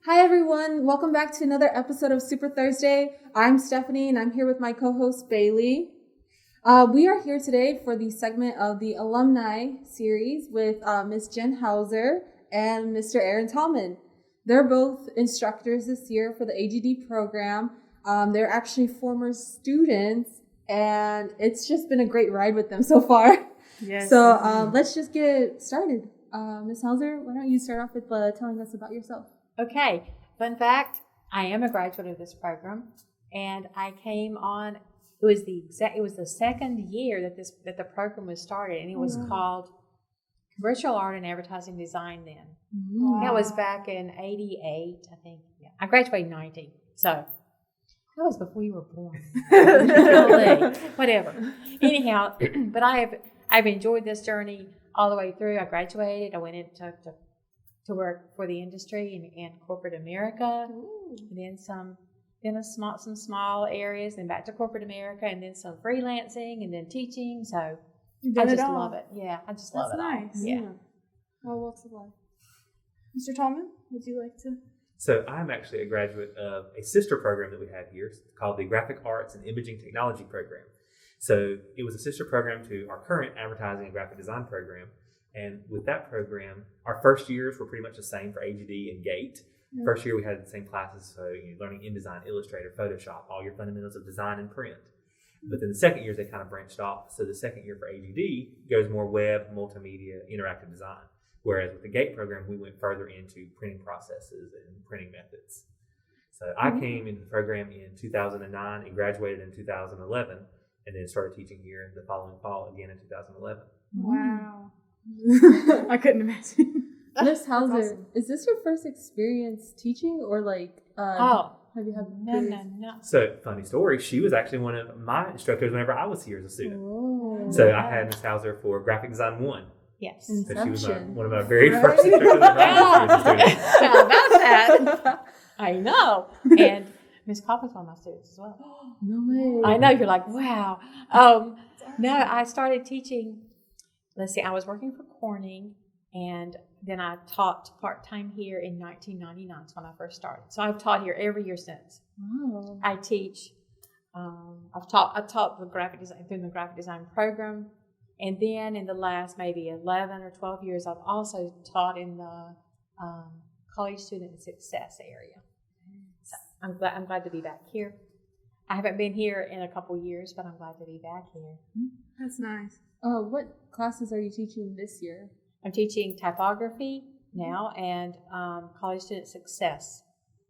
Hi everyone, welcome back to another episode of Super Thursday. I'm Stephanie and I'm here with my co-host Baylee. We are here today for the segment of the alumni series with Ms. Jen Hauser and Mr. Aaron Tallman. They're both instructors this year for the AGD program. They're actually former students and it's just been a great ride with them so far. Yes. So let's just get started. Ms. Hauser, why don't you start off with telling us about yourself? Okay. Fun fact, I am a graduate of this program, and I came on, it was the second year that the program was started, and it was called Commercial Art and Advertising Design then. Wow. That was back in 88, I think. Yeah. I graduated in 90, so that was before you were born. Whatever. Anyhow, but I've enjoyed this journey all the way through. I graduated, I went into to work for the industry and corporate America, and then some small areas, then back to corporate America, and then some freelancing, and then teaching. So I just love it. Yeah, I just love it. That's nice. Yeah. Well, what's it like? Mr. Tallman, would you like to? So I'm actually a graduate of a sister program that we have here called the Graphic Arts and Imaging Technology Program. So it was a sister program to our current advertising and graphic design program. And with that program, our first years were pretty much the same for AGD and GATE. Yeah. First year we had the same classes, so learning InDesign, Illustrator, Photoshop, all your fundamentals of design and print. But then the second years they kind of branched off. So the second year for AGD goes more web, multimedia, interactive design. Whereas with the GATE program, we went further into printing processes and printing methods. So I came into the program in 2009 and graduated in 2011, and then started teaching here the following fall again in 2011. Wow. I couldn't imagine. Ms. Hauser, awesome. Is this your first experience teaching or have you had No. So, funny story, she was actually one of my instructors whenever I was here as a student. Oh. So I had Ms. Hauser for Graphic Design 1. Yes. So she was Inception. one of my very first instructors when I was here as a student. How about that? I know. And Miss Coppin's one of my students as well. No way. I know, you're like, wow. No, I started teaching. Let's see, I was working for Corning, and then I taught part-time here in 1999. That's when I first started. So I've taught here every year since. Wow. I teach. I taught the graphic design through the graphic design program, and then in the last maybe 11 or 12 years, I've also taught in the college student success area. So I'm glad to be back here. I haven't been here in a couple years, but I'm glad to be back here. That's nice. What classes are you teaching this year? I'm teaching typography now and college student success.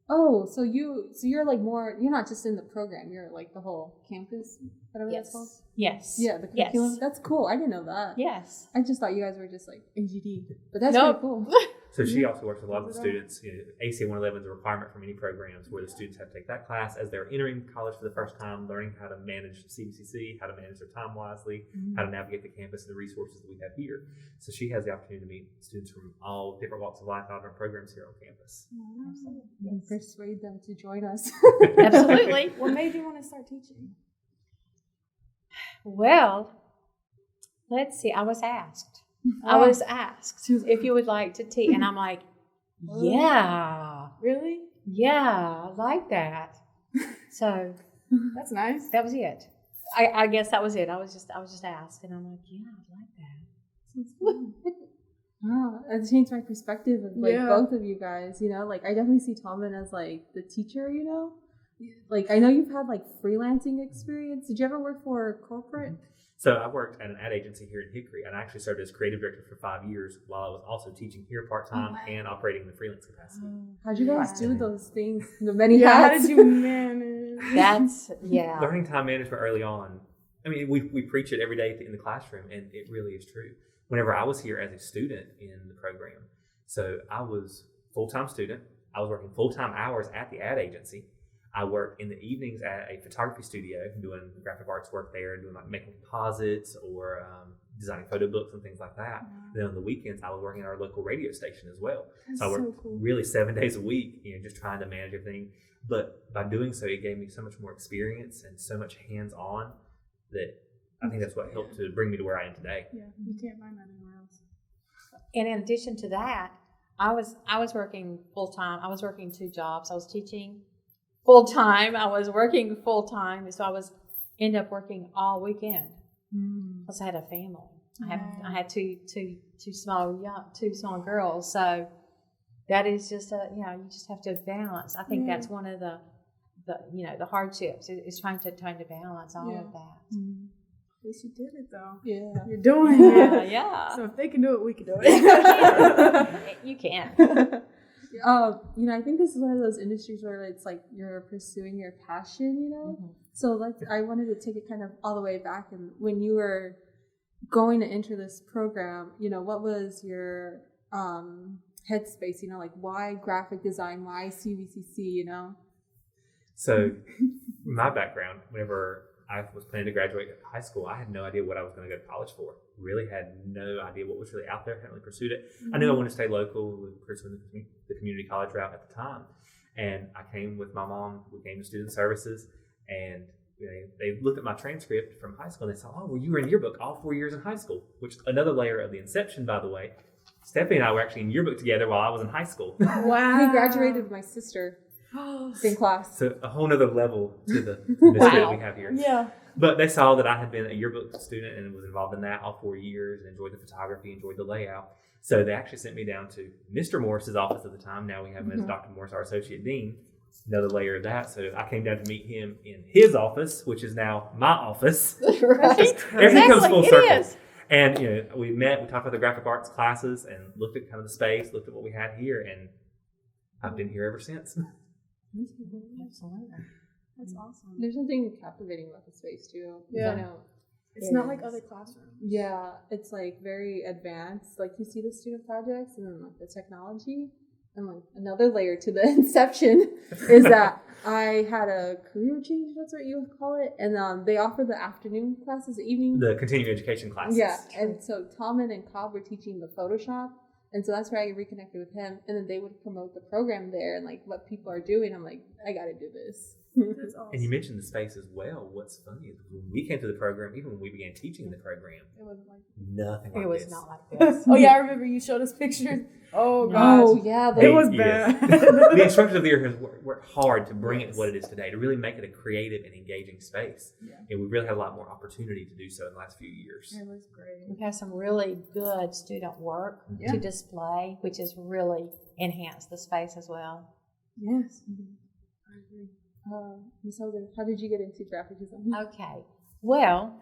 Oh, so you're like more, you're not just in the program, you're like the whole campus, whatever that's called? Yes. Yeah, the curriculum. Yes. That's cool. I didn't know that. Yes. I just thought you guys were just like AGD. But that's Nope. pretty cool. So she also works with a lot of the students. ACA 111 is a requirement for many programs where the students have to take that class as they're entering college for the first time, learning how to manage CVCC, how to manage their time wisely, how to navigate the campus and the resources that we have here. So she has the opportunity to meet students from all different walks of life, all different programs here on campus. And persuade them to join us. Absolutely. What made you want to start teaching? Well, let's see. I was asked if you would like to teach, and I'm like, yeah, Really? yeah, I like that. So That's nice. that was it. I guess that was it. I was just asked, and I'm like, yeah, I like that. Wow, that changed my perspective of Yeah. both of you guys, I definitely see Tallman as the teacher, I know you've had freelancing experience. Did you ever work for corporate? So I worked at an ad agency here in Hickory, and I actually served as creative director for 5 years while I was also teaching here part-time and operating in the freelance capacity. How'd you guys do those things? The many How hats? did you manage? That's yeah. Learning time management early on. I mean, we preach it every day in the classroom, and it really is true. Whenever I was here as a student in the program, so I was full-time student. I was working full-time hours at the ad agency. I worked in the evenings at a photography studio doing graphic arts work there, doing making composites or designing photo books and things like that. And then on the weekends, I was working at our local radio station as well. That's So I worked so cool. really 7 days a week, just trying to manage everything. But by doing so, it gave me so much more experience and so much hands-on that I think that's what helped to bring me to where I am today. Yeah, you can't find that anywhere else. And in addition to that, I was working full time. I was working 2 jobs. I was teaching full time. I was working full time, so I was end up working all weekend. Plus, I had a family. I had two small girls. So that is just you just have to balance. I think that's one of the hardships is trying to balance all of that. At least you did it though. Yeah. You're doing it. Yeah. So if they can do it, we can do it. You can. I think this is one of those industries where it's like you're pursuing your passion, So I wanted to take it kind of all the way back, and when you were going to enter this program, what was your headspace? Like why graphic design? Why CVCC? So my background, whenever I was planning to graduate high school, I had no idea what I was going to go to college for. Really had no idea what was really out there. Hadn't really pursued it. I knew I wanted to stay local, pursuing the community college route at the time. And I came with my mom. We came to student services, and they looked at my transcript from high school and they saw, oh, well, you were in yearbook all 4 years in high school, which another layer of the inception, by the way. Stephanie and I were actually in yearbook together while I was in high school. Wow. He graduated with my sister. Same class. So a whole nother level to the mystery that we have here. Yeah. But they saw that I had been a yearbook student and was involved in that all 4 years and enjoyed the photography, enjoyed the layout. So they actually sent me down to Mr. Morris's office at the time. Now we have him as Dr. Morris, our associate dean. Another layer of that. So I came down to meet him in his office, which is now my office. Right. Everything comes full circle. Is. And we met, we talked about the graphic arts classes and looked at kind of the space, looked at what we had here, and I've been here ever since. Absolutely. That's awesome. There's something captivating about the space too. Yeah. I know. It's not like other classrooms. Yeah, it's like very advanced. Like you see the student projects and then like the technology. And like another layer to the inception is that I had a career change, that's what you would call it. And they offer the afternoon classes, the evening. The continuing education classes. Yeah, and so Tallman and Cobb were teaching the Photoshop. And so that's where I reconnected with him. And then they would promote the program there and like what people are doing. I'm like, I got to do this. That's awesome. And you mentioned the space as well. What's funny is when we came to the program, even when we began teaching the program, It wasn't like nothing like It was this. not like this. Oh yeah, I remember you showed us pictures. Oh gosh. Oh, yeah. It was Yes. bad. The instructors of the year has worked hard to bring it to what it is today, to really make it a creative and engaging space. Yeah. And we really had a lot more opportunity to do so in the last few years. It was great. We've had some really good student work Yeah. to display, which has really enhanced the space as well. Yes. I agree. Ms. Holder, how did you get into graphic design? Okay. Well,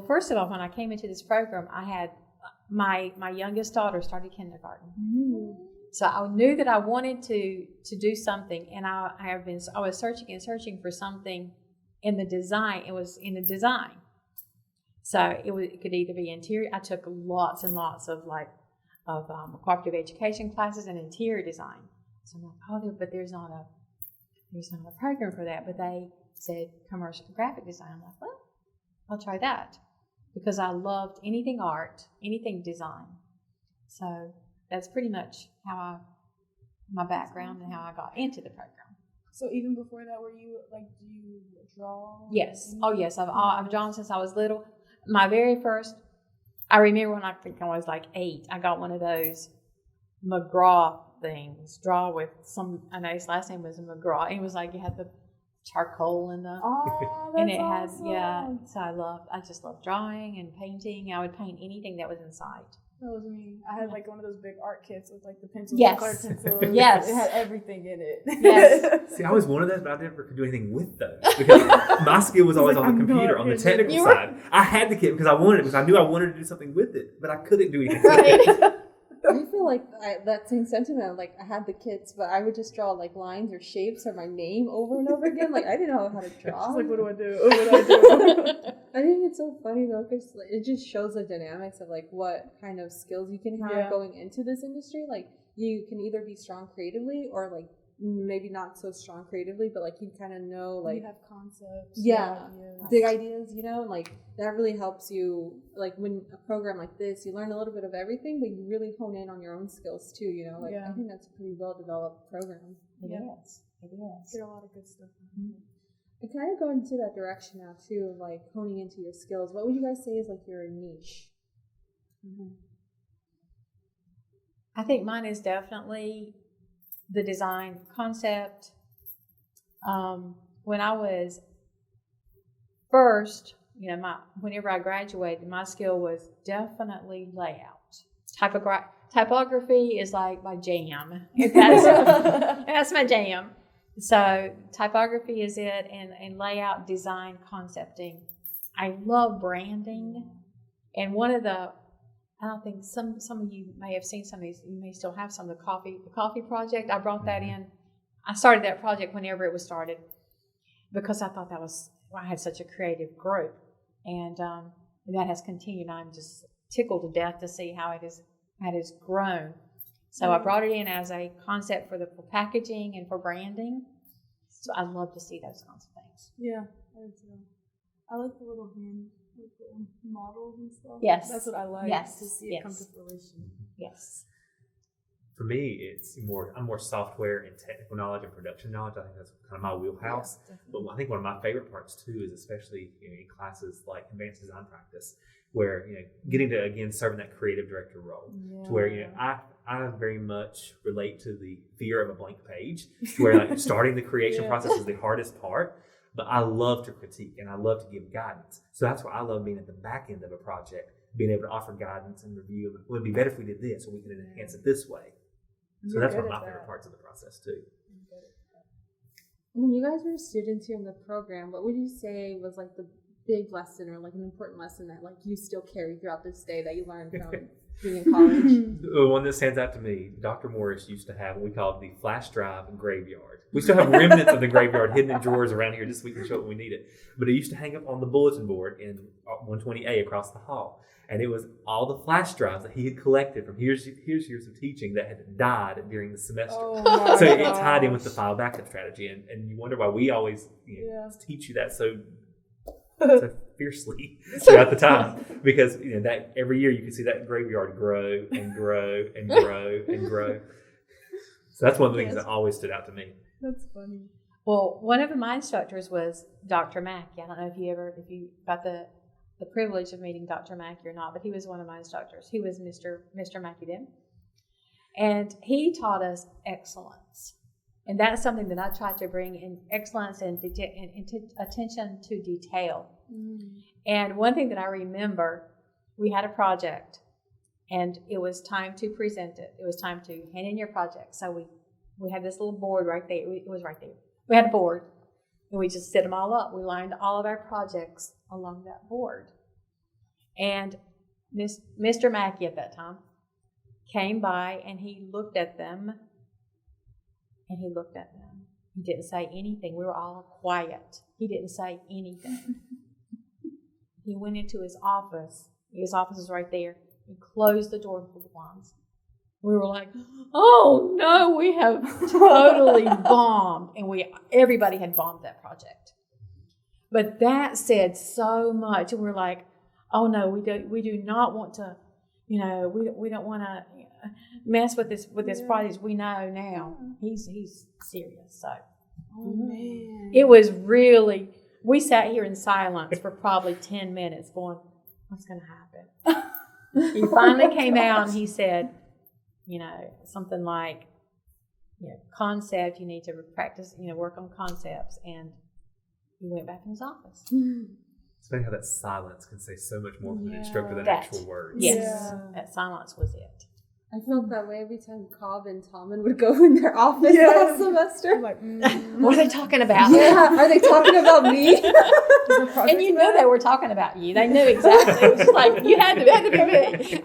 first of all, when I came into this program, I had my youngest daughter started kindergarten. So I knew that I wanted to do something, and I was searching and searching for something in the design. It was in the design. So it could either be interior. I took lots and lots of cooperative education classes and interior design. So I'm like, but there's not a program for that. But they said commercial graphic design. I'm like, well, I'll try that because I loved anything art, anything design. So that's pretty much my background and how I got into the program. So even before that, do you draw? Yes. Oh, yes. I've drawn since I was little. My very first, I remember when I think I was like 8, I got one of those McGraw things, draw with I know his last name was McGraw. And it was like you had the charcoal and the, Oh, that's and it awesome. had, so I just loved drawing and painting. I would paint anything that was in sight. That was me. I had like one of those big art kits with like the pencils, Yes. the colored pencils. Yes. It had everything in it. Yes. See, I was one of those, but I never could do anything with those because my skill was always like, on the I'm computer, not on the good. technical You were- side. I had the kit because I wanted it, because I knew I wanted to do something with it, but I couldn't do anything with it. Right. I feel like that same sentiment. Like I had the kits, but I would just draw like lines or shapes or my name over and over again. Like I didn't know how to draw. It's like, what do I do? What do I do? I think it's so funny though, because it just shows the dynamics of like what kind of skills you can have going into this industry. Like you can either be strong creatively or like maybe not so strong creatively, but like you kind of know like you have concepts. big ideas, and like that really helps you. Like when a program like this, you learn a little bit of everything, but you really hone in on your own skills too. I think that's a pretty well developed program. It is. It is. Get a lot of good stuff. I kind of go into that direction now too, of like honing into your skills. What would you guys say is like your niche? I think mine is definitely the design concept. When I was first, whenever I graduated, my skill was definitely layout. Typography is like my jam. That's my jam. So typography is it, and layout, design, concepting. I love branding, and one of the, I don't think some of you may have seen some of these. You may still have some of the coffee project. I brought that in. I started that project whenever it was started because I thought I had such a creative group, and that has continued. I'm just tickled to death to see how it has grown. So I brought it in as a concept for packaging and for branding. So I love to see those kinds of things. Yeah, I do too. I like the little hand, like the models and stuff. Yes. That's what I like. Yes. To see it come to fruition. Yes. For me, I'm more software and technical knowledge and production knowledge. I think that's kind of my wheelhouse. Yeah, but I think one of my favorite parts too is especially in classes like advanced design practice, where getting to again serving that creative director role, to where I very much relate to the fear of a blank page, where like starting the creation process is the hardest part. But I love to critique and I love to give guidance. So that's why I love being at the back end of a project, being able to offer guidance and review. It would be better if we did this, or we could enhance it this way. So that's one of my favorite parts of the process too. When you guys were students here in the program, what would you say was like the big lesson or like an important lesson that like you still carry throughout this day that you learned from being in college? The one that stands out to me, Dr. Morris used to have what we called the flash drive and graveyard. We still have remnants of the graveyard hidden in drawers around here just so we can show it when we need it. But it used to hang up on the bulletin board in 120A across the hall. And it was all the flash drives that he had collected from years of teaching that had died during the semester. So it tied in with the file backup strategy. And you wonder why we always teach you that so fiercely throughout the time, because that every year you can see that graveyard grow and grow and grow and grow. So that's one of the things that always stood out to me. That's funny. Well, one of my instructors was Dr. Mackey. I don't know if you got the privilege of meeting Dr. Mackey or not, but he was one of my instructors. He was Mr. Mackey then. And he taught us excellence. And that's something that I try to bring in, excellence and attention to detail. Mm. And one thing that I remember, we had a project and it was time to present it. It was time to hand in your project. So we had this little board right there. It was right there. We had a board and we just set them all up. We lined all of our projects along that board. And Mr. Mackey at that time came by and he looked at them. And he looked at them. He didn't say anything. We were all quiet. He didn't say anything. He went into his office. His office was right there. He closed the door and pulled the blinds. We were like, oh no, we have totally bombed. And everybody had bombed that project. But that said so much. And we're like, oh no, we do not want to, we don't want to mess with this project. We know now he's serious. So man, it was really, we sat here in silence for probably 10 minutes going, what's going to happen? He finally came out and he said, something like, concept, you need to practice, work on concepts. And he went back in his office. It's funny how that silence can say so much more for the instructor than actual words. Yes, that silence was it. I felt that way every time Cobb and Tallman would go in their office last semester. I'm like, what are they talking about? Yeah, are they talking about me? And you knew they were talking about you. They knew exactly. It was just like, you had to be me.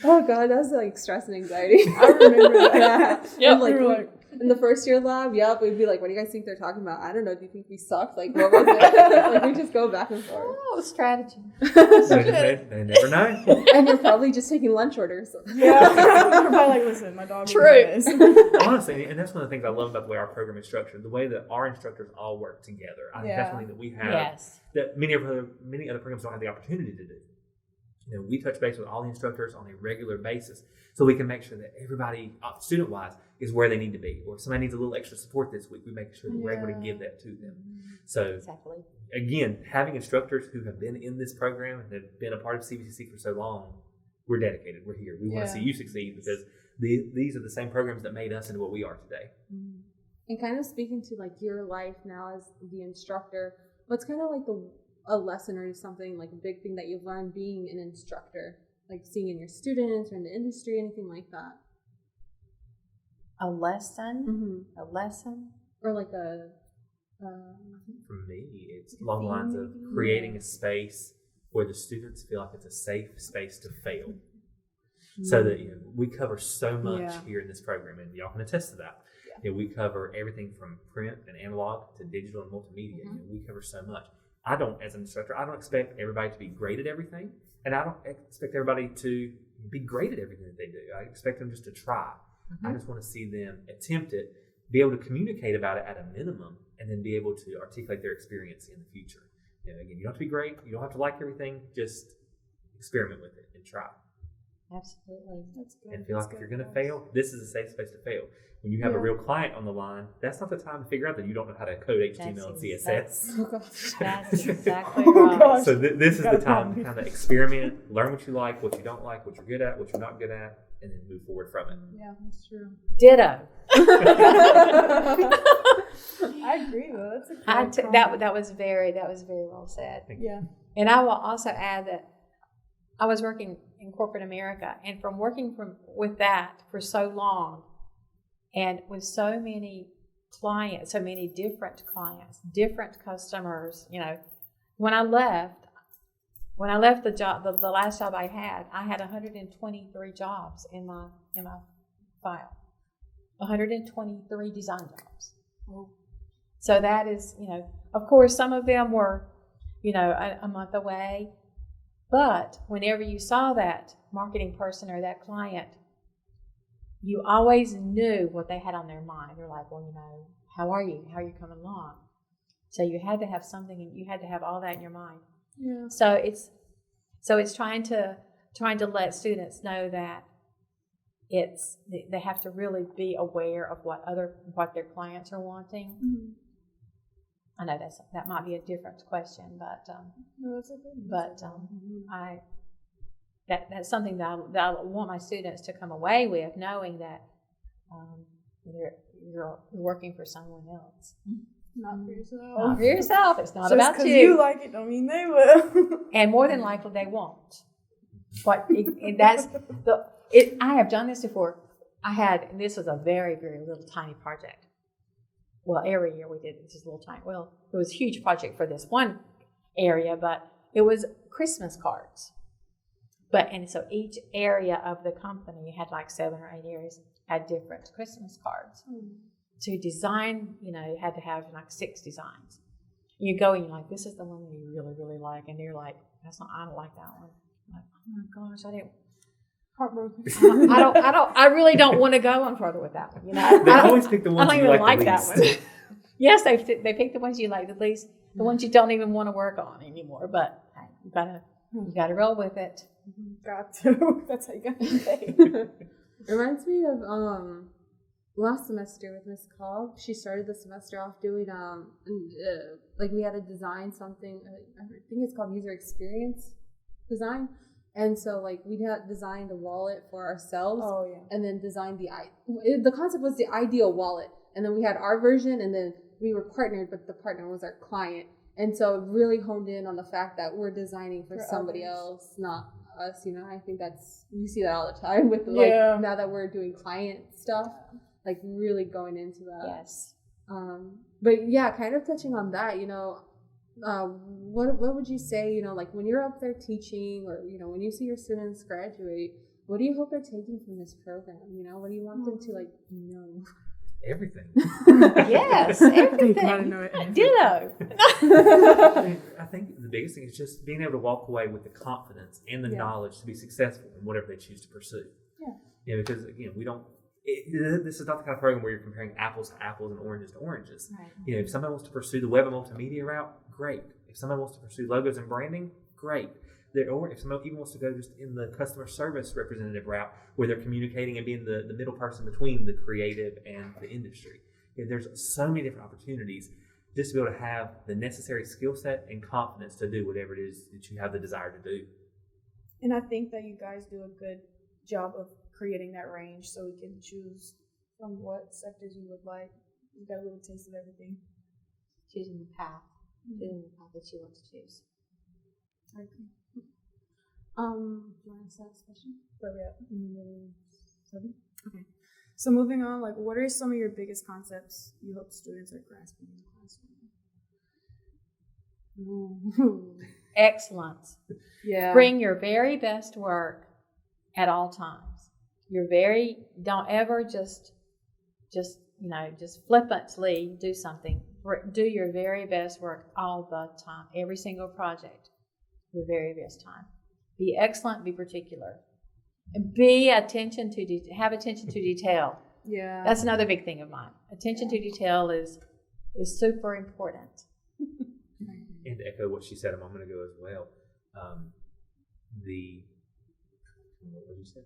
Oh God, that was like stress and anxiety. I remember that. Yeah. Yep. In the first year lab, we'd be like, what do you guys think they're talking about? I don't know. Do you think we sucked? Like, what was it? We just go back and forth. Oh, strategy. They never know. And you're probably just taking lunch orders. Yeah. You're probably like, listen, my dog. True. Honestly, and that's one of the things I love about the way our program is structured, the way that our instructors all work together. I think that's something that we have that many other programs don't have the opportunity to do. We touch base with all the instructors on a regular basis so we can make sure that everybody, student-wise, is where they need to be. Or if somebody needs a little extra support this week, we make sure that we're able to give that to them. So, again, having instructors who have been in this program and have been a part of CVCC for so long, we're dedicated. We're here. We want to see you succeed because these are the same programs that made us into what we are today. And kind of speaking to like your life now as the instructor, what's kind of like a lesson or something, like a big thing that you've learned being an instructor, like seeing in your students or in the industry, anything like that? A lesson? A lesson? Or like a... For me, it's along the lines of creating a space where the students feel like it's a safe space to fail. So that we cover so much here in this program, and y'all can attest to that. We cover everything from print and analog to digital and multimedia. We cover so much. I don't, as an instructor, I don't expect everybody to be great at everything, and I don't expect everybody to be great at everything that they do. I expect them just to try. I just want to see them attempt it, be able to communicate about it at a minimum, and then be able to articulate their experience in the future. Again, you don't have to be great. You don't have to like everything. Just experiment with it and try. Absolutely. That's good. And feel like if you're going to fail, this is a safe space to fail. When you have a real client on the line, that's not the time to figure out that you don't know how to code HTML and CSS. That's exactly right. So this is the time to kind of experiment, learn what you like, what you don't like, what you're good at, what you're not good at, and then move forward from it. Yeah, that's true. Ditto. I agree though. That's a good that was very well said. Yeah. And I will also add that I was working in corporate America, and from working with that for so long, and with so many clients, so many different clients, different customers, when I left the job, the last job I had 123 jobs in my file, 123 design jobs. Oh. So that is, of course, some of them were, a month away. But whenever you saw that marketing person or that client, you always knew what they had on their mind. You're like, well, how are you? How are you coming along? So you had to have something, and you had to have all that in your mind. Yeah. So it's trying to let students know that they have to really be aware of what their clients are wanting. Mm-hmm. I know that might be a different question, but No, that's okay. That's something that I want my students to come away with, knowing that you're working for someone else, Not for yourself. not for yourself. It's not Just about 'cause you. you like it don't mean they will. And more than likely they won't. But I have done this before. And this was a very, very little tiny project. Well, every year we did just a little tiny. Well, it was a huge project for this one area, but it was Christmas cards. And so each area of the company had like 7 or 8 areas, had different Christmas cards. To design, you had to have like 6 designs. You go and you're like, this is the one that you really, really like. And you're like, I don't like that one. I'm like, oh my gosh, Heartbroken. I really don't want to go on further with that one. They always pick the ones you like the least. That one. Yes, they pick the ones you like the least, the ones you don't even want to work on anymore. But hey, you gotta roll with it. Got to. That's how you got to say. Reminds me of last semester with Miss Cobb. She started the semester off doing like we had to design something. I think it's called user experience design. And so, like, we had designed a wallet for ourselves. Oh, yeah. And then designed the concept was the ideal wallet. And then we had our version, and then we were partnered, but the partner was our client. And so it really honed in on the fact that we're designing for somebody else, not us. I think we see that all the time with, like, now that we're doing client stuff, like, really going into that. Yes. But, yeah, kind of touching on that, what would you say, like when you're up there teaching or, when you see your students graduate, what do you hope they're taking from this program? What do you want them to, like, know? Everything. Yes, everything. Ditto. I think the biggest thing is just being able to walk away with the confidence and the knowledge to be successful in whatever they choose to pursue. Yeah. Because, again, this is not the kind of program where you're comparing apples to apples and oranges to oranges. Right. If somebody wants to pursue the web and multimedia route, great. If somebody wants to pursue logos and branding, great. Or if somebody even wants to go just in the customer service representative route where they're communicating and being the middle person between the creative and the industry. There's so many different opportunities just to be able to have the necessary skill set and confidence to do whatever it is that you have the desire to do. And I think that you guys do a good job of creating that range so we can choose from what sectors you would like. You got a little taste of everything. Choosing the path. Choosing the path that you want to choose. I agree. Do you want to ask that question? Where we at? 7? Okay. So moving on, like, what are some of your biggest concepts you hope students are grasping in the classroom? Excellence. Yeah. Bring your very best work at all times. Don't ever just flippantly do something. Do your very best work all the time. Every single project, your very best time. Be excellent, be particular. And have attention to detail. Yeah. That's another big thing of mine. Attention to detail is super important. And to echo what she said a moment ago as well, what did you say?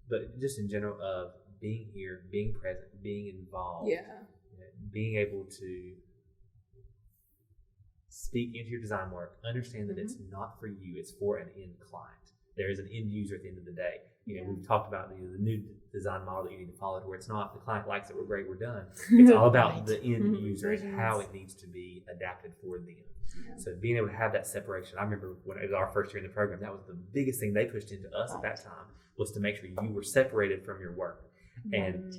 But just in general of being here, being present, being involved, being able to speak into your design work, understand that it's not for you, it's for an end client. There is an end user at the end of the day. We've talked about the new design model that you need to follow, where it's not the client likes it, we're great, we're done. It's all about the end user and how it needs to be adapted for them. Yeah. So being able to have that separation. I remember when it was our first year in the program, that was the biggest thing they pushed into us at that time, was to make sure you were separated from your work. And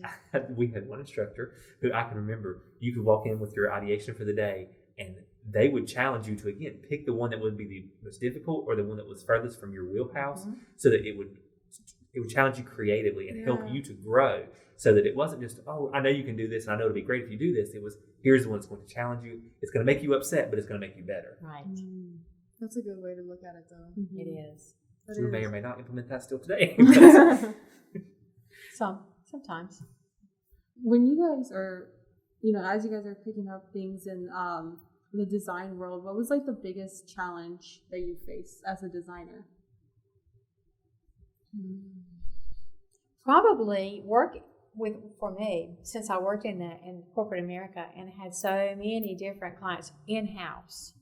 we had one instructor who I can remember, you could walk in with your ideation for the day and they would challenge you to, again, pick the one that would be the most difficult or the one that was furthest from your wheelhouse, so that it would challenge you creatively and help you to grow, so that it wasn't just, oh, I know you can do this and I know it'll be great if you do this. It was, here's the one that's going to challenge you. It's going to make you upset, but it's going to make you better. Right. That's a good way to look at it, though. It is. So we may or may not implement that still today. Sometimes. When you guys are, as you guys are picking up things in the design world, what was like the biggest challenge that you faced as a designer? Probably for me, since I worked in corporate America and had so many different clients in-house,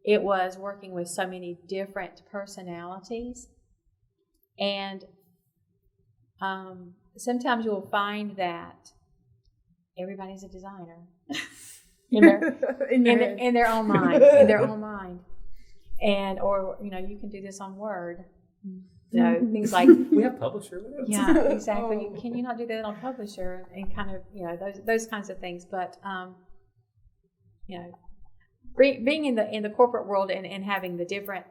it was working with so many different personalities. And sometimes you'll find that everybody's a designer in their own mind, and or you can do this on Word. Things like we have Publisher. Yeah, exactly. Can you not do that on Publisher? And kind of those kinds of things. But being in the corporate world and having the different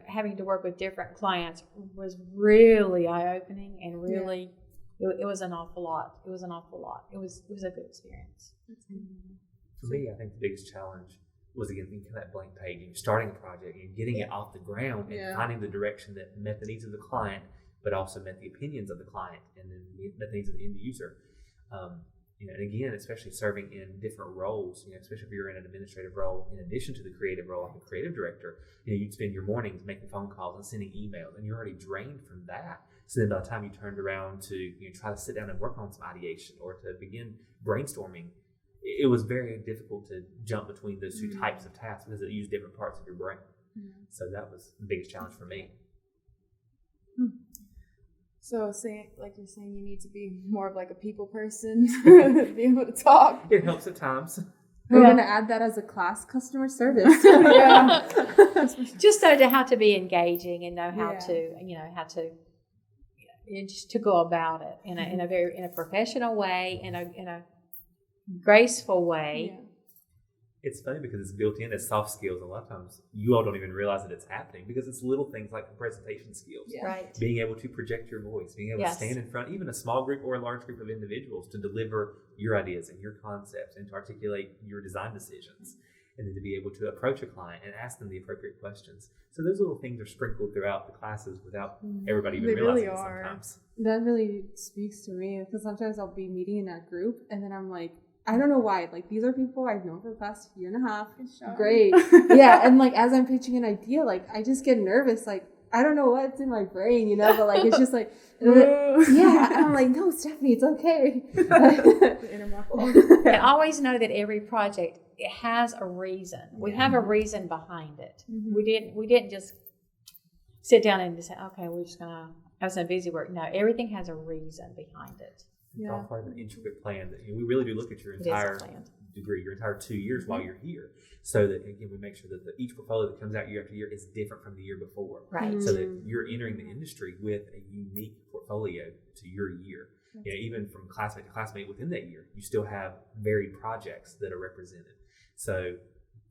having to work with different clients was really eye-opening, and really it was an awful lot. It was a good experience. For me, I think the biggest challenge was, again, thinking of that blank page and starting a project and getting it off the ground and finding the direction that met the needs of the client, but also met the opinions of the client and then met the needs of the end user. And again, especially serving in different roles, especially if you're in an administrative role, in addition to the creative role, like a creative director, you'd spend your mornings making phone calls and sending emails, and you're already drained from that. So then by the time you turned around to try to sit down and work on some ideation or to begin brainstorming, it was very difficult to jump between those two types of tasks because it used different parts of your brain. So that was the biggest challenge for me. So you're saying you need to be more of like a people person, be able to talk. It helps at times. We're going to add that as a class, customer service. Just how to be engaging and know how to just to go about it in a professional way, in a graceful way. It's funny because it's built in as soft skills. A lot of times you all don't even realize that it's happening because it's little things like the presentation skills. Right. Being able to project your voice, being able to stand in front, even a small group or a large group of individuals, to deliver your ideas and your concepts and to articulate your design decisions, and then to be able to approach a client and ask them the appropriate questions. So those little things are sprinkled throughout the classes without everybody even realizing it sometimes. That really speaks to me, because sometimes I'll be meeting in that group and then I'm like, I don't know why. Like, these are people I've known for the past year and a half. Great. Yeah. And like, as I'm pitching an idea, like, I just get nervous. Like, I don't know what's in my brain, but like, it's just like, yeah. And I'm like, no, Stephanie, it's okay. And always know that every project, it has a reason. We have a reason behind it. We didn't just sit down and just say, okay, we're just going to have some busy work. No, everything has a reason behind it. It's all part of an intricate plan that we really do look at your It is entire a plan. degree, your entire 2 years while you're here, so that again we make sure that each portfolio that comes out year after year is different from the year before, Right. so that you're entering the industry with a unique portfolio to your year. Even from classmate to classmate within that year, you still have varied projects that are represented. So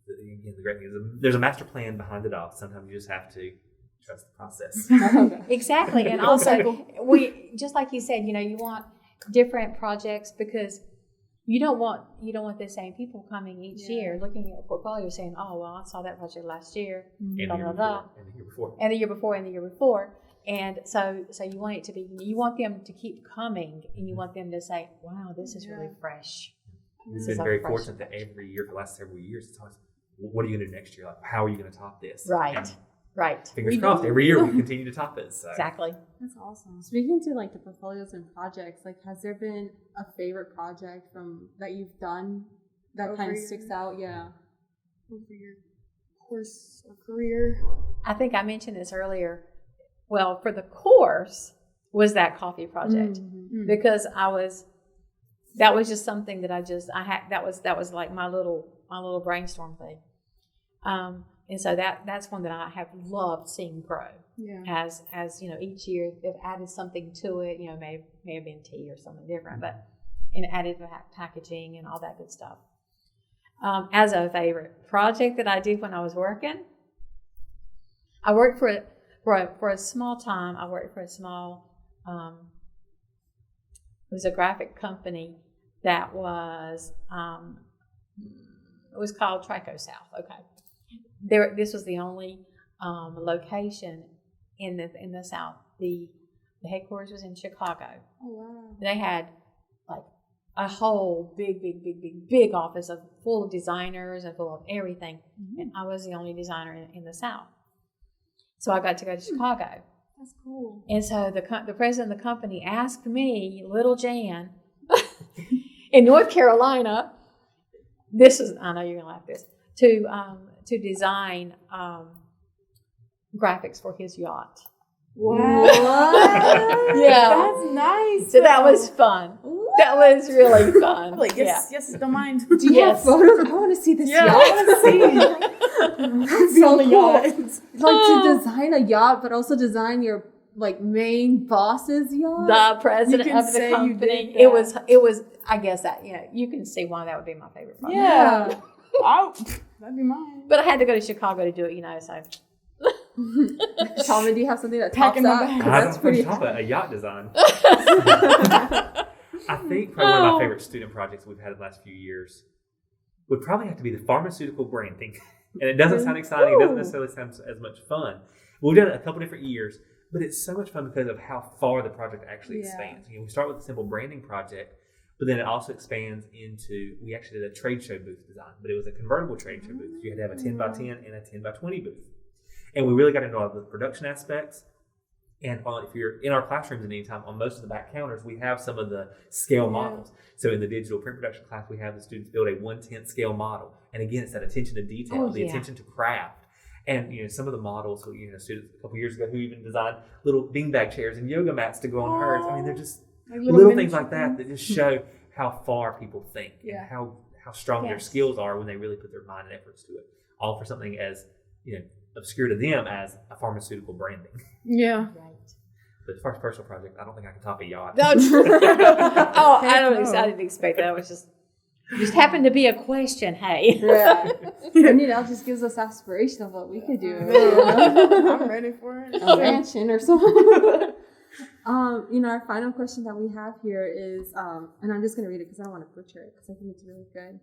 again, the great thing is there's a master plan behind it all. Sometimes you just have to trust the process. Exactly. And also, we, just like you said, you want different projects, because you don't want the same people coming each year looking at a portfolio saying, oh, well, I saw that project last year, And blah, blah, blah. and the year before. And the year before, and the year before. And so you want it to be, you want them to keep coming, and you want them to say, wow, this is really fresh. We've This been is a very fresh fortunate that approach. every year for the last several years, it's always, what are you going to do next year? Like, how are you going to top this? Right. And Right. fingers crossed, every year we continue to top it. So. Exactly. That's awesome. Speaking to like the portfolios and projects, like has there been a favorite project from that you've done that kind of sticks out? Yeah. Over your course or career. I think I mentioned this earlier. Well, for the course was that coffee project, because that was just something that I had, that was like my little brainstorm thing. And so that's one that I have loved seeing grow. Yeah. As each year they've added something to it, may have been tea or something different, but added packaging and all that good stuff. As a favorite project that I did when I was working, I worked for a small time. I worked for a small, it was a graphic company that was, it was called Trico South. Okay. This was the only location in the South. The headquarters was in Chicago. Oh wow. They had like a whole big office full of designers and full of everything. And I was the only designer in the South. So I got to go to Chicago. That's cool. And so the president of the company asked me, little Jan, in North Carolina, I know you're gonna laugh at this, to design graphics for his yacht. Wow. Yeah. That's nice. So that was fun. That was really fun. Like, yes, don't mind. Do you have photos? I want to see this yacht. I want to see. That's so cool. Like to design a yacht, but also design your like main boss's yacht. The president can of the say you company. did that. It was. I guess that you can see why that would be my favorite project. Yeah. That'd be mine. But I had to go to Chicago to do it. So. Tallman, do you have something that Packing tops my that? bag. 'Cause I that's don't pretty. top a yacht design. I think probably one of my favorite student projects we've had in the last few years would probably have to be the pharmaceutical branding. And it doesn't sound exciting. It doesn't necessarily sound as much fun. We've done it a couple different years, but it's so much fun because of how far the project actually expands. We start with a simple branding project, but then it also expands into, we actually did a trade show booth design, but it was a convertible trade show booth. You had to have a 10 by 10 and a 10 by 20 booth. And we really got into all the production aspects. And if you're in our classrooms at any time, on most of the back counters, we have some of the scale models. So in the digital print production class, we have the students build a 1/10 scale model. And again, it's that attention to detail, attention to craft. And some of the models, students a couple years ago who even designed little beanbag chairs and yoga mats to go on hers. I mean, they're just Like little things like that just show how far people think and how strong their skills are when they really put their mind and efforts to it. All for something as obscure to them as a pharmaceutical branding. Yeah. Right. But as far as personal project, I don't think I can top a yacht. I didn't expect that. It was just happened to be a question. Hey. Yeah. And that just gives us aspiration of what we could do. I'm ready for it. A mansion or something. Our final question that we have here is, and I'm just going to read it because I don't want to butcher it because I think it's really good.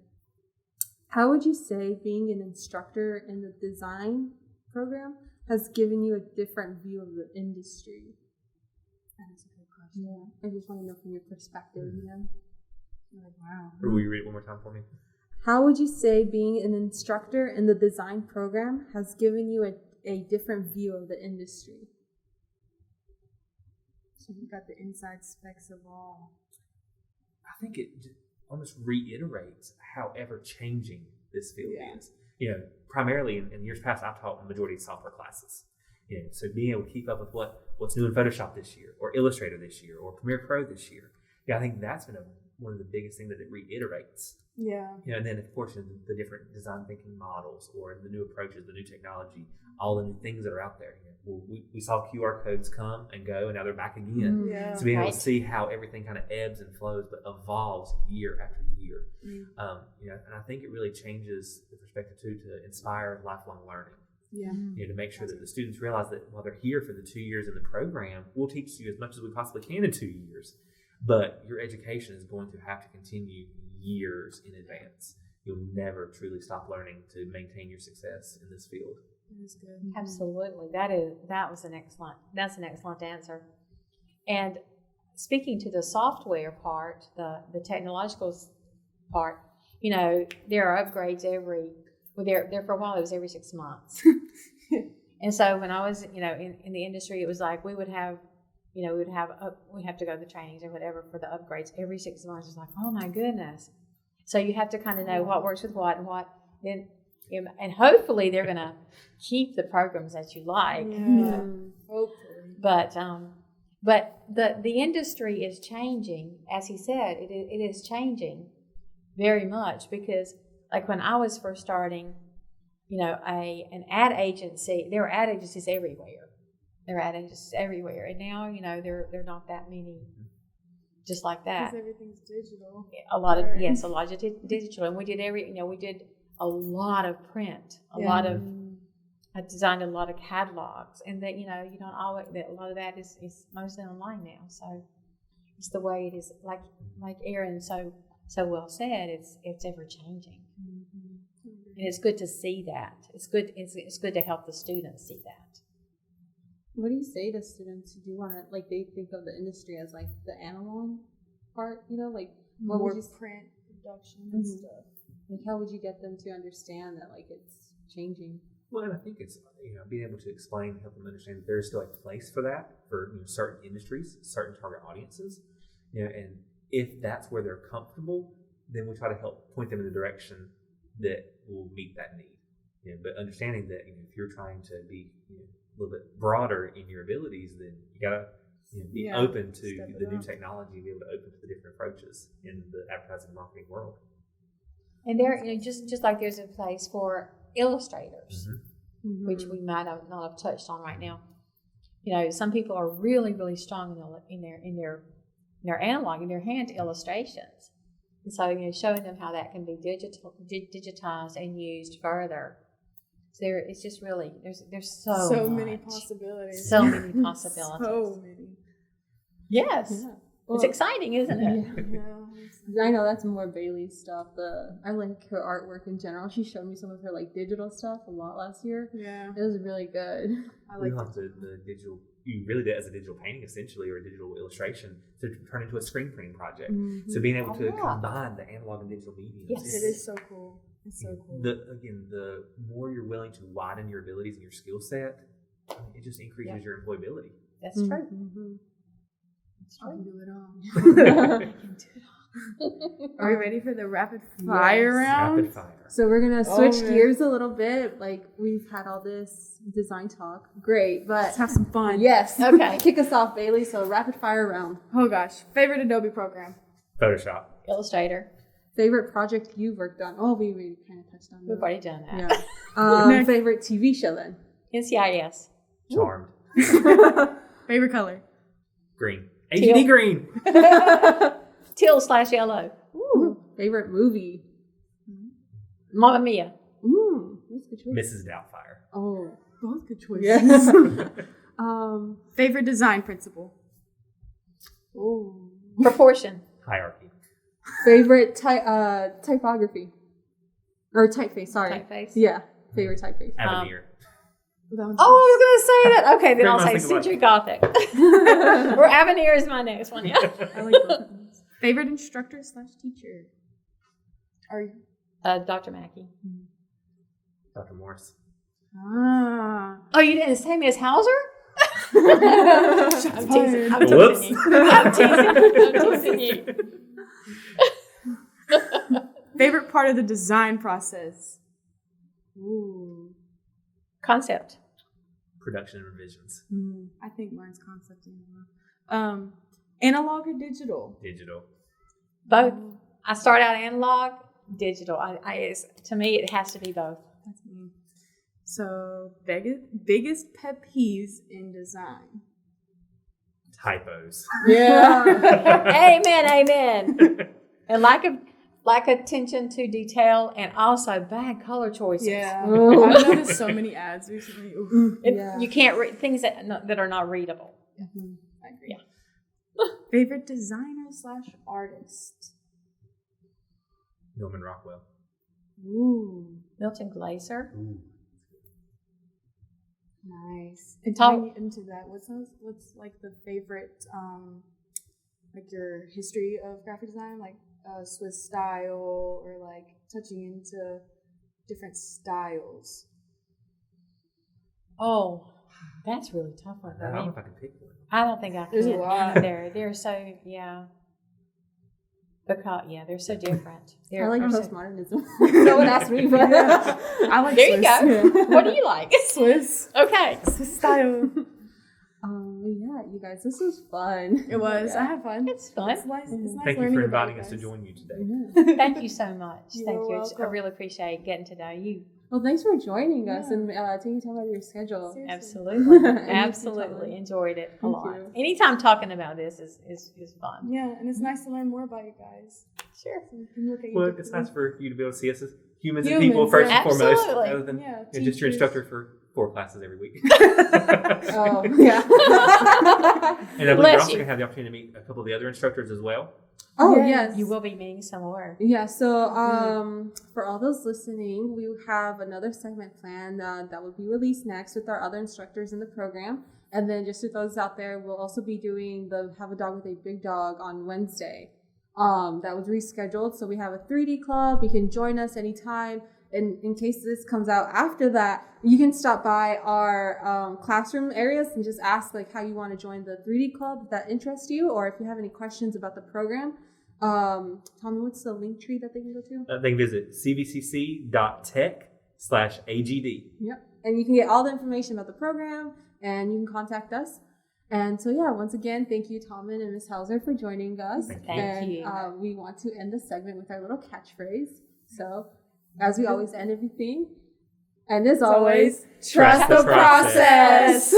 How would you say being an instructor in the design program has given you a different view of the industry? That is a good question. Yeah. I just want to know from your perspective, Like, wow. Or will you read it one more time for me? How would you say being an instructor in the design program has given you a different view of the industry? So you got the inside specs of all. I think it just almost reiterates how ever-changing this field is. Primarily in years past, I've taught the majority of software classes. So being able to keep up with what's new in Photoshop this year, or Illustrator this year, or Premiere Pro this year. I think that's been one of the biggest things that it reiterates. Yeah. And then of course the different design thinking models, or the new approaches, the new technology, all the new things that are out there. We saw QR codes come and go, and now they're back again. Yeah. So being able to see how everything kind of ebbs and flows, but evolves year after year. And I think it really changes the perspective too, to inspire lifelong learning. Yeah. To make sure that the students realize that while they're here for the 2 years in the program, we'll teach you as much as we possibly can in 2 years, but your education is going to have to continue years in advance. You'll never truly stop learning to maintain your success in this field. That's good. Absolutely. That's an excellent answer. And speaking to the software part, the technological part, there are upgrades there for a while it was every 6 months. And so when I was, in the industry, it was like we would have to go to the trainings or whatever for the upgrades every 6 months. It's like, oh my goodness. So you have to kind of know what works with what and what then. And hopefully they're going to keep the programs that you like. Yeah. Hopefully. But the industry is changing, as he said. It is changing very much, because like when I was first starting, an ad agency. There were ad agencies everywhere. And now there are not that many. Just like that. Because everything's digital. A lot of digital, and we did a lot of print, I designed a lot of catalogs, and that, you don't always, that a lot of that is mostly online now. So it's the way it is, like Aaron so well said, it's ever changing. And it's good to see that. It's good to help the students see that. What do you say to students who do want to, like, they think of the industry as like the analog part, like what More would you print production and stuff. Like, how would you get them to understand that, like, it's changing? Well, and I think it's being able to explain, help them understand that there's still a place for that for certain industries, certain target audiences, and if that's where they're comfortable, then we try to help point them in the direction that will meet that need. But understanding that if you're trying to be a little bit broader in your abilities, then you gotta be open to the new technology, be able to open to the different approaches in the advertising and marketing world. And there, just like there's a place for illustrators, which we might not have touched on right now. Some people are really, really strong in their analog, in their hand illustrations. And so, showing them how that can be digitized and used further. So it's just really, there's so many possibilities. So many possibilities. So many. Yes. Yeah. Well, it's exciting, isn't it? Yeah. I know that's more Baylee's stuff. I like her artwork in general. She showed me some of her digital stuff a lot last year. Yeah. It was really good. I like the digital. You really did it as a digital painting, essentially, or a digital illustration, to turn into a screen printing project. So being able to combine the analog and digital mediums. Yes, it is so cool. It's so cool. The more you're willing to widen your abilities and your skill set, it just increases your employability. That's true. I can do it all. Are we ready for the rapid fire round? Rapid fire. So we're gonna switch gears a little bit. We've had all this design talk, great, but let's have some fun. Yes. Okay. Kick us off, Baylee. So rapid fire round. Oh gosh, favorite Adobe program? Photoshop. Illustrator. Favorite project you've worked on? Oh, we already kind of touched on that. We've already done that. Yeah. Favorite TV show then? NCIS. Charmed. Favorite color? Green. AGD green. Teal/yellow. Ooh. Favorite movie? Mamma Mia. Ooh, that's a good choice. Mrs. Doubtfire. Oh, both good choices. Yes. Favorite design principle? Ooh. Proportion. Hierarchy. Favorite typography or typeface? Sorry. Typeface. Yeah. Favorite typeface. Avenir. I was going to say that. Okay, then I'll say Century Gothic. Or Avenir is my next one. Yeah. I like both of those. Favorite instructor/teacher? Are you? Dr. Mackey. Dr. Morris. Ah. Oh, you didn't say Miss Hauser? I'm teasing. I'm teasing you. Favorite part of the design process? Ooh. Concept. production and revisions. I think mine's concept analog. Analog or digital? Digital. Both. I start out analog, digital. To me, it has to be both. That's me. So biggest pet peeves in design. Typos. Yeah. Amen. And lack of attention to detail, and also bad color choices. Yeah. Ooh. I've noticed so many ads recently. Ooh. Yeah. You can't read things that are not readable. I agree. Yeah. Favorite designer / artist? Norman Rockwell. Ooh, Milton Glaser. Ooh. nice. And Talk- tying into that, what's like the favorite, like your history of graphic design, like Swiss style, or like touching into different styles? Oh, that's really tough one. I don't know if I can pick one. I don't think I can. There's a lot. They're so because they're so different. I like they're so- postmodernism. No one asked me, but I like There you Swiss. go. What do you like? Swiss. Okay. Swiss style. Yeah, you guys, this was fun. It was. Yeah. I had fun. It's fun. It's nice. It's nice Thank you learning for about inviting us to guys. join you today. Thank you so much. You're Thank you. I welcome. really appreciate getting to know you. Well, thanks for joining us Yeah. and taking time out of your schedule. Seriously. Absolutely. And you too, Absolutely. Tallman. Enjoyed it a Thank lot. you. Anytime talking about this is fun. Yeah, and it's nice to learn more about you guys. Sure. So you can look at you Well, it's differently. nice for you to be able to see us as humans and Humans, people first yeah. and foremost, Absolutely. rather than Yeah, just your teachers. instructor for 4 classes every week. Oh, yeah. And I believe Bless we're also you. going to have the opportunity to meet a couple of the other instructors as well. Oh, Yes. yes. You will be meeting some more. Yeah, so for all those listening, we have another segment planned that will be released next with our other instructors in the program. And then just to those out there, we'll also be doing the Have a Dog with a Big Dog on Wednesday. That was rescheduled. So we have a 3D club. You can join us anytime. And in case this comes out after that, you can stop by our classroom areas and just ask like how you want to join the 3D club if that interests you, or if you have any questions about the program. Tommy, what's the link tree that they can go to? They can visit cvcc.tech/AGD. Yep. And you can get all the information about the program, and you can contact us. And so, yeah, once again, thank you, Tallman and Ms. Hauser, for joining us. Thank Thank you. And we want to end the segment with our little catchphrase. So, as we always end everything, and as always, trust the process.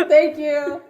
Thank you.